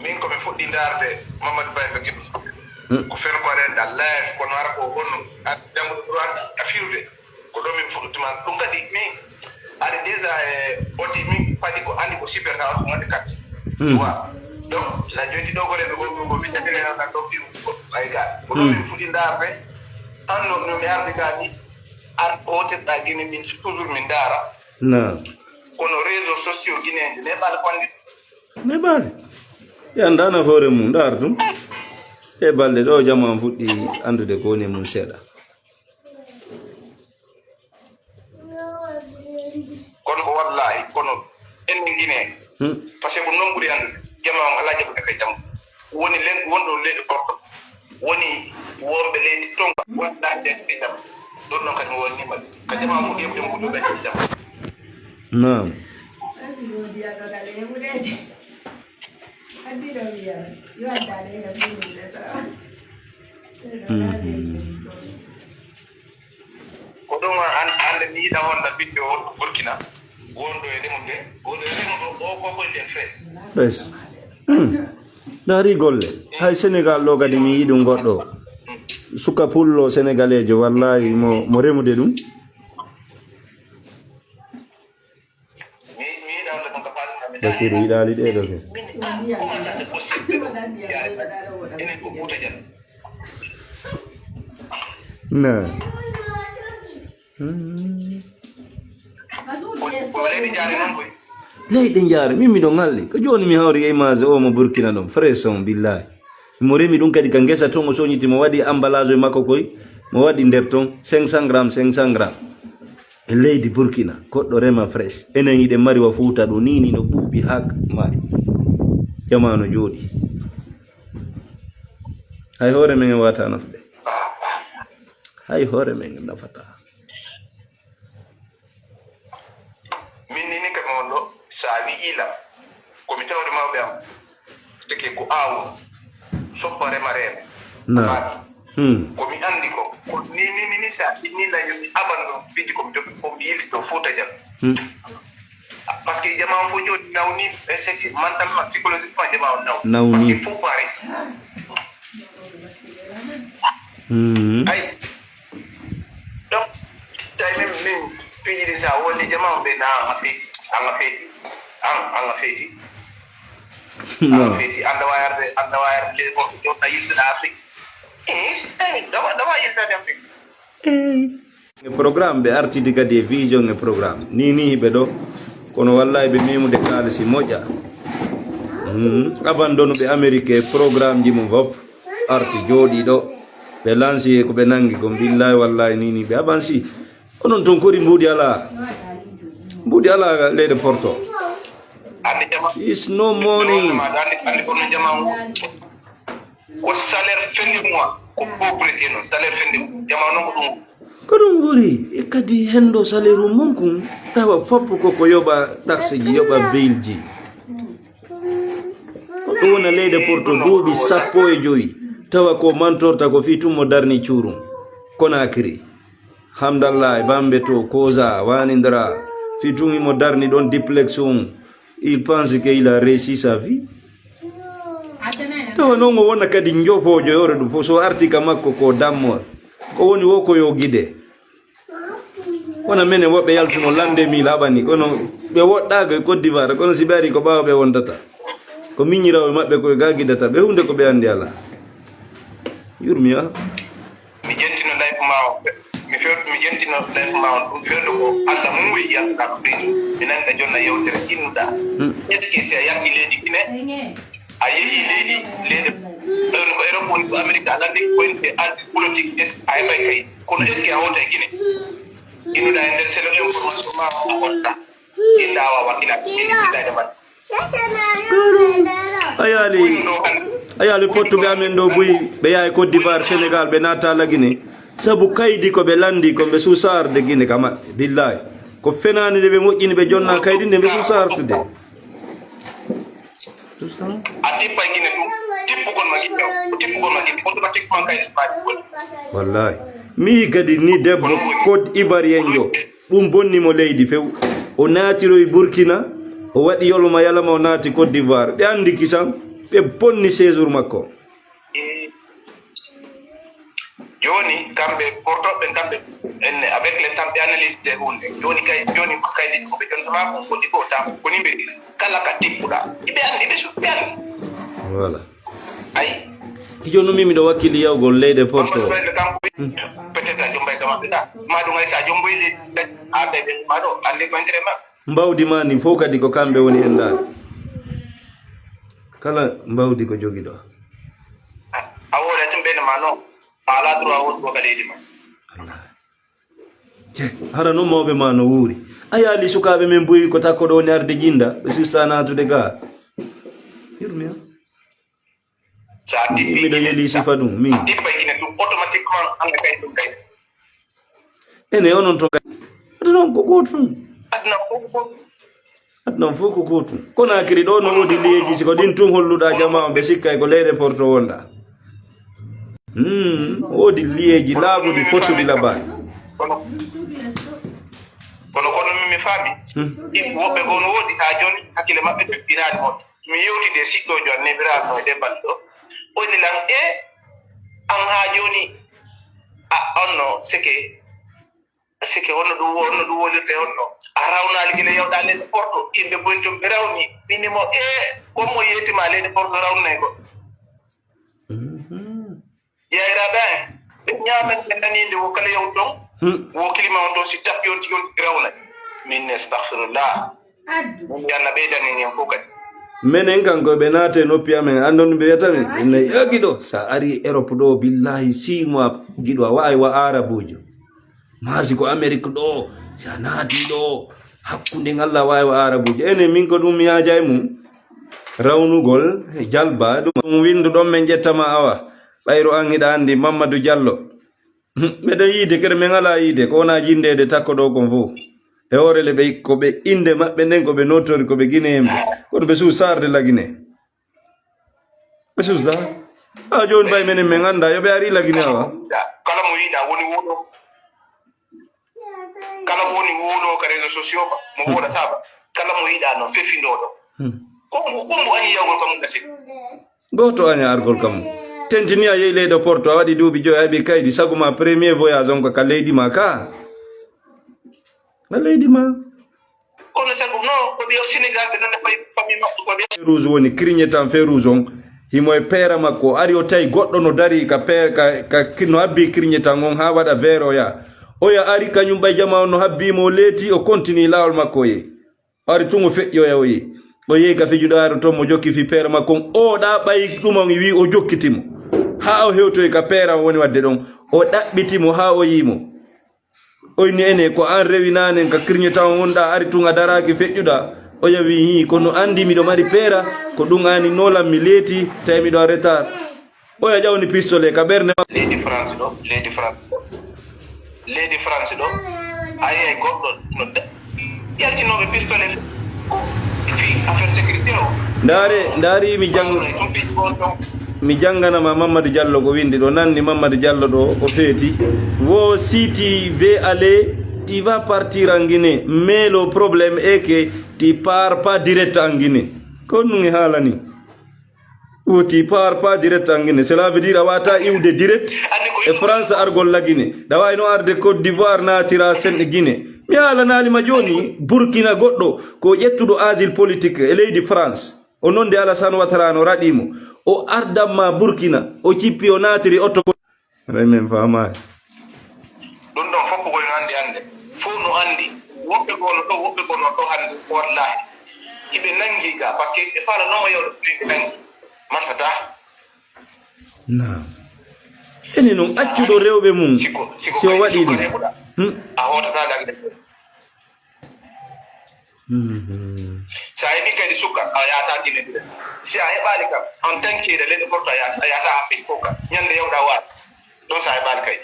min ko mi fuɗɗi darde Mamadou Bayba Gueɗo ko fen ko renda live kono ara ko honno jammuɗo droit a firude ko ɗo min fuɗɗituma ɗum kadi min ari déjà odi min paɗi ko andi ko super tawa ko wonde kat wa donc la jodi ɗo goreɓe ko mi jagire nan ɗo firu ay ga ko ɗo min fuɗɗi darde anno no mi arde ga ni ar hoteɗɗa guine min toujours min daara kono réseaux sociaux guineje ne ɓaɗa konde ne ɓaɗe yandana hoore mum ndar tum e balɗe ɗo jama fuɗɗi andude ko woni mum seeɗa kono ko wallahi kono enen guine par ce que non ɓuuri andude jama on ala jaɓude kay jam woni len wonɗo leydi korko woni wonɓe leydi tonga wonɗa jagde jam ɗon noon kadi wonnima ka jama mum yeɓde mbuɗuɓe jam nam ko ɗum hande mi yiɗa wonda ɓiɗɗo wonɗo Burkina wonɗo e remo nde wonɗo e remo ɗo o koko nde fes daari golle hay Sénégal ɗo kadi mi yiɗum goɗɗo suka pullo sénégalejo wallahi mo remude ɗum Basiru yiɗali ɗe ɗo ke na leyɗe jaare min miɗo ngalli ko joni mi hawri e image o mo Burkina ɗon fresson billahi mo remi ɗum kadi ka guesa toon o soñiti mo waɗi emballage e makko koy mo waɗi nder toon 500 grammes 500 grammes e leydi Burkina goɗɗo rema fresh enen yiɗe mari wa Fuuta ɗo nini no ɓuuɓi hak mari jamano jooɗi hay hoore men en wata nafde hay hoore men en nafata min nini kam on ɗo sa wi'ila komi tawde mawɓe am teke ko aawu soppa rema reene komi andi ko ni sa ɗinnila yomi aɓanɗo fiji komi jogi komi yiltito Fuuta jam par ce que jama on fo joni nawni c'est mentalement psychologiquement jama on naw parce que faut paris ay donc tay min fiji ɗi sa wonde jama on ɓe na anga feeti anda wayarde le goɗɗo jonna yildeɗa Afrique dawa yiltade Afrique e programme ɓe artidi kadi e vision e programme ni hiɓe ɗo kono wallahi ɓe memude kaalisi moƴƴa abandonu ɓe Amérique e programme ji mum fof arti jooɗi ɗo ɓe lanci ko ɓe nangi ko billahi wallahi ni ɓe avanci onon toon kori mbuɗi ala leyɗe porto is no money ko salaire fin du mois ko pauvreté non salaire fin du jama non ko ɗum ko ɗum ɓuri e kadi hendo salaire um monkum tawa foppo koko yoɓa taxe ji yoɓa bail ji ko ɗum wona leyde porto duuɓi 15 tawa ko mantorta ko fi tummo darni cuurum Conakry hamdallah e bambe to Koza Wanindra fi tum imo darni ɗon duplex il pense que il a réussi sa vie tawa noon o wona kadi jofojo yore ɗum fof so arti ka makko ko dammor ko woni wo ko yo guide wona menen woɓɓe yaltuno lande mi laɓani kono ɓe woɗɗaga Côte d'Ivoire kono si ɓe ari ko ɓawa ɓe wondata ko miñiraɓe maɓɓe koye ga guidata ɓe hunde ko ɓe andi ala yurmi a mi jentino life ma o mi jentino life ma on ɗum fewde ko Allah muuyi yaltuɗa ko ɓeydu mi nanga jonna yewtere innuɗa est ce que si a yalti leydi Guinée a yeehi leydi ɗon ko Europe woni ko Amérique aɗa andi koyde andi politique a heɓay kay kono est ce que a wonta e Guinée innuɗa e nder selo information ma a wonta inda a wawa inidade man ayali pottuɓe amen ɗo boyi ɓe yaha Côte d'Ivoire Sénégal ɓe natta la Guinée sabu kaydi ko ɓe landi ko ɓe susarde Guinée ka maɓɓe billahi ko fenani nde ɓe moƴƴini ɓe jonna kaydi nde ɓe susartude a tippa Guinée ɗum tippugol ma Guinée automatiquement kaydi mbaɗi gol wallahi mi kadi ni debbo Côte Ivoirien jo ɗum bonnimo leydi few o naatiroye Burkina o waɗi yolma yalama o naati Côte d'Ivoire ɓe andi kisan ɓe bonni séjour makko joni kamɓe portoɓe kamɓe en avec les temps ɓe analyse de hunde joni kaydi koɓe jontama ko goɗɗi ko ta koni ɓe kala ka tippuɗa ɓe andi ɓe ɓe andi voilà ayi joni mi miɗo wakkili yawgol leyɗe porto peut-être a jombay kama ɓe ɗa maɗum ay sa jomboy le aɓe ɓe maɗo andi ko intérêt ma mbawdi ma ni fof kadi ko kamɓe woni hen dal kala mbawdi ko jogi ɗo a woore tum ɓene ma non ala droit won ko kadi ma hara no mawɓe ma no wuuri a yaali sukaɓe men boyi ko takko ɗo woni arde jinda ɓe susta natude ga hirmi sa tippi miɗo yeeli sifa ɗum min tippa kine ɗum automatiquement anga kay ɗum kay ene onon to aduna ko gotum aduna fof ko gotum kono akiri ɗo no woodi liyeji siko ɗin tun holluɗa jama ɓe sikkay ko leyɗe porto wonɗa woodi liyeji laaɓuɗi fottuɗi labaɗi kono mi faami woɓɓe go no woodi ha joni hakkille maɓɓe ɓe ɓinaade on mi yewtide siɗɗojo an nebiraɗo e debal ɗo oni lan an ha joni onno sike honno ɗum wolirde honno a rawnali gila yewɗa leydi porto yimɓe boni toon ɓe rawni minimo kommo yettima leydi porto rawnay go yayraɓe ɓe ñamen ɓe daninde wo kala yew ɗon wo kilima on ɗon si tappi on tigi on rawnay min astahfirullah min yanna ɓeydani hen fof kadi menen kanko ɓe naate noppi amen andon ɓe wiyatami ene yagi ɗo sa ari Europe ɗo billahi 6 mois giɗo a wawi wa arabujo masi ko Amérique ɗo sa naati ɗo hakkunde Allah wawi wa arabujo ene min ko ɗum mi yaja e mum rawnugol jalba ɗum windu ɗon men ƴettama awa ɓayro an hiɗa andi Mamadou Diallo meɗen yiide kede min ala yiide ko wona jindede takko ɗo kon fof e hoorele ɓe ko ɓe inde maɓɓe nden ko ɓe notori ko ɓe guinéen ɓe kono ɓe suus sarde la Guinée ɓe suusda a joni mbay menen min anda yoɓe ari la Guinée awa kala mo yiiɗa woni wuuɗo kala mo woni wuuɗo ka réseaux sociaux ba mo woɗataba kala mo yiiɗa noon fefindoɗo kombo añi yawgol kam gasi goto aña argol kam tentini a yehi leyɗo porto a waɗi duuɓi joyi heɓi kaydi saguma premier voyage on ko ka leydi ma ka na leydi ma kono sagu non ko ɓiyo Sénégal ɓe nande famille maɓɓe ko ɓe rouge woni clignotant fe rouge on himo e peera makko ari o tawi goɗɗo no dari ka no habbi clignotant on ha waɗa vert o ya ari kañum ɓay jama on no habbimo o leeti o continue lawol makko o yehi o ari tun o feƴƴoya o yehi ka fijuɗo aro toon mo jokki fi peera makko on oɗa ɓay ɗum on wi o jokkitimo ha o hewtoyi ka peera o woni wadde ɗon o ɗaɓɓitimo ha o yimo oyni ene ko an rewinanen ka clignotant wonɗa ari tun a daraki feƴƴuɗa o yawi hi kono andi miɗo mari peera ko ɗum ani nolam mi leeti tawi miɗo retard o ya ƴawni pistolet ka ɓerde leydi France ɗo ayi goɗɗo no ƴaltinoɓe pistolet fi affaire sécurité o ndaari mi janganama Mamadou Diallo ko windi ɗo nanni Mamadou Diallo ɗo o feeti wo si tu veux aller tu vas partir en Guinée mais le problème est que tu pars pas direct en Guinée ko ɗum e haalani o tu pars pas direct en Guinée cela veut dire a wata iwde direct e France argol la Guinée ɗa wawi no arde Côte d'Ivoire natira sen Guinée mi haalanalima joni Burkina goɗɗo ko ƴettuɗo asile politique e leydi France o nonde Alassane Ouattara no raɗimo o ardamma Burkina o cippi o natiri otto remen famani ɗum ɗon fof koy no ande fof no andi woɓɓe gono ɗo hande wallahi hiɓe nangi ga par ce que ɓe falanoma yewɗo ɓe nangi masata nam ene noon accuɗo rewɓe mum si o waɗi ɗum a hotata dagde sa heɓi kadi sukka a yata Guinée direct si a heɓali kam en tant que leyɗe porto a yata a ɓi fof kam ñande yewɗa waat ɗon sa heɓali kadi